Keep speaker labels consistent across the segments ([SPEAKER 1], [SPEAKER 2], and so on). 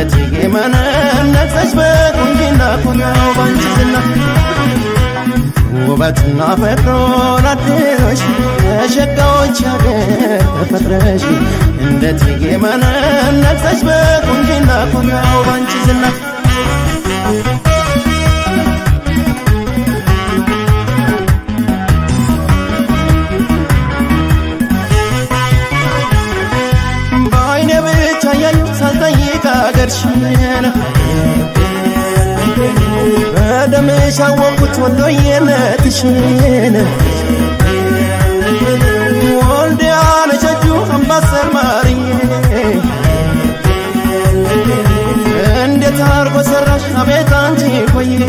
[SPEAKER 1] እንደትዬ መነን ነግሰሽ በቁንጅና ኩራው ባንቺ ዝና ውበትና ፍቅሩን አድሎሽ የሸጋዎች አገር ተፈጥረሽ እንደትዬ መነን ነግሰሽ በቁንጅና ኩራው ባንቺ ዝና በአይኔ ብቻ ያየሁ ሳልጠይቅ አገርሽን በደምሽ አወቅኩት ወሎዬነትሽን ወልዲያ ነሸጁ አምባሰል ማርዬ እንዴት አርጎ ሰራሽ አቤት አንቺ ቆየ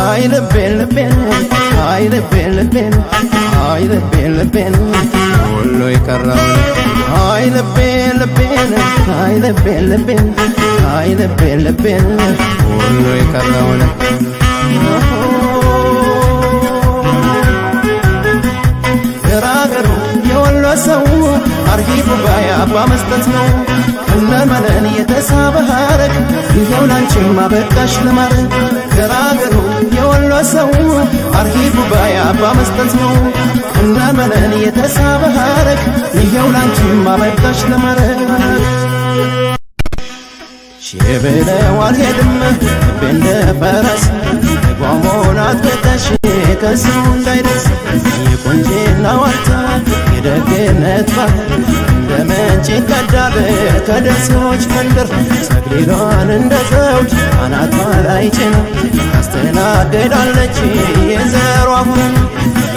[SPEAKER 1] አይ ልቤን ልቤን አይ ልቤን ልቤን አይ ልቤን ልቤን ሁሉ የቀረውን አይ ልቤን ልቤን አይ ልቤን ልቤን አይ ልቤን ልቤን ሁሉ የቀረውን ገራገሩ የወሎ ሰው አርሂቡ ባይ አባ መስጠት ነው እነመነን የተሳበ ሀረግ ይኸው ላንቺማ በቃሽ ለማረግ ገራገሩ የወሎ ሰው አርሂቡ ባይ አባ መስጠት ነው እነመነን የተሳበ ሀረግ ይኸው ላንቺማ በቃሽ ለማረግ ሽብለው አልሄድም እንደ ፈረስ ጓሞን አትበጠሽ ከሰው እንዳይደርስ የቁንጅና ዋልታ የደግነት ባህል እንደ ምንጭ ይቀዳል ከደሴዎች መንደር ሰግሊሏን እንደ ዘውድ አናቷ ላይ ጭና ታስተናግዳለች የዘሯ ሁን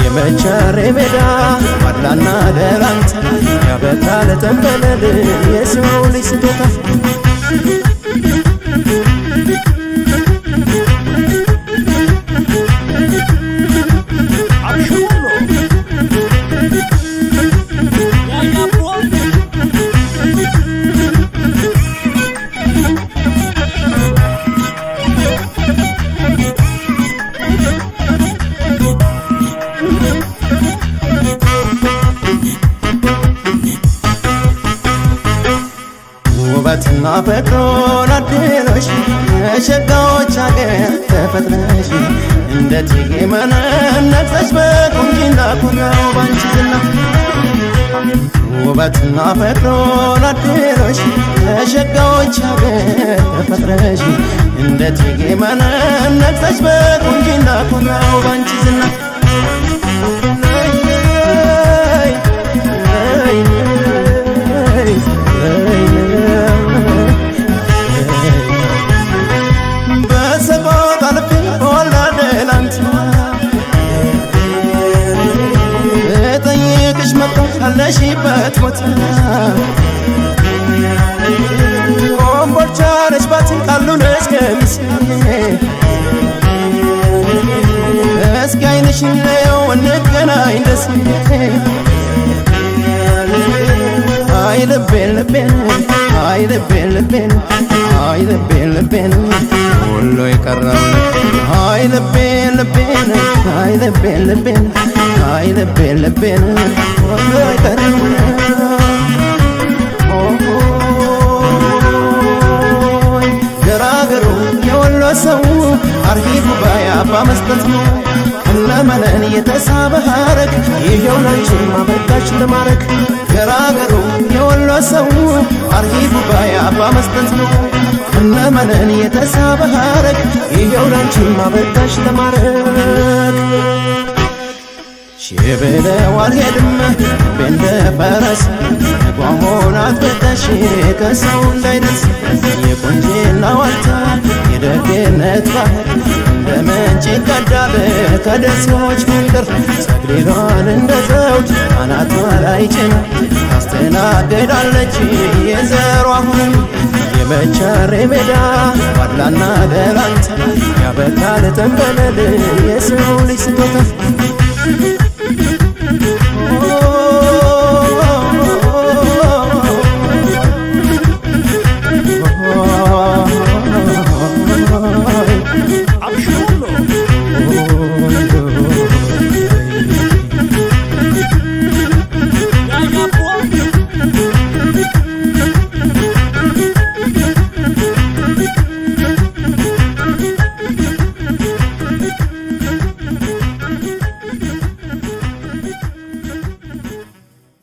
[SPEAKER 1] የመቻሬ ሜዳ ዋድላና ደላንታ ያበቃል ተንበለል የሰው ልጅ ስጦታ ውበትና ፍቅሩን አድሎሽ የሸጋዎች አገር ተፈጥረሽ እንደትዬ መነን ነግሰሽ በቁንጅና ኩራው ባንቺ ዝና ውበትና ፍቅሩን አድሎሽ የሸጋዎች አገር ተፈጥረሽ እንደትዬ መነን ነግሰሽ በቁንጅና ኩራው ባንቺ ዝና ካለሽበት ቦታ ኮምቦልቻ ነሽ ባቲ ቃሉ ነሽ ከሚሴ እስኪ ዓይንሽን ለየው እንገናኝ ደሴ አይ ልቤን ልቤን አይ ልቤን ልቤን አይ ልቤን ልቤን ሁሉ የቀረውን አይ ልቤን ልቤን አይ ልቤን ልቤን አይ ልቤን ልቤን ሁሉ የቀረውን ገራገሩ የወሎ ሰው አርሂቡ ባይ አባ መስጠት ነው እነመነን የተሳበ ሀረግ ይኸው ላንቺማ በቃሽ ለማረግ ገራገሩ የወሎ ሰው አርሂቡ ባይ አባ መስጠት ነው እነመነን የተሳበ ሀረግ ይኸው ላንቺማ በቃሽ ለማረግ ሽብለው አልሄድም እንደ ፈረስ ጓሞን አትበጠሽ ከሰው እንዳይደርስ የቁንጅና ዋልታ የደግነት ባህል እንደ ምንጭ ይቀዳል ከደሴዎች መንደር ሰግሊሏን እንደ ዘውድ አናቷ ላይ ጭና ታስተናግዳለች የዘሯ ሁን የመቻሬ ሜዳ ዋድላና ደላንታ ያበቃል ተንበለል የሰው ልጅ ስጦታ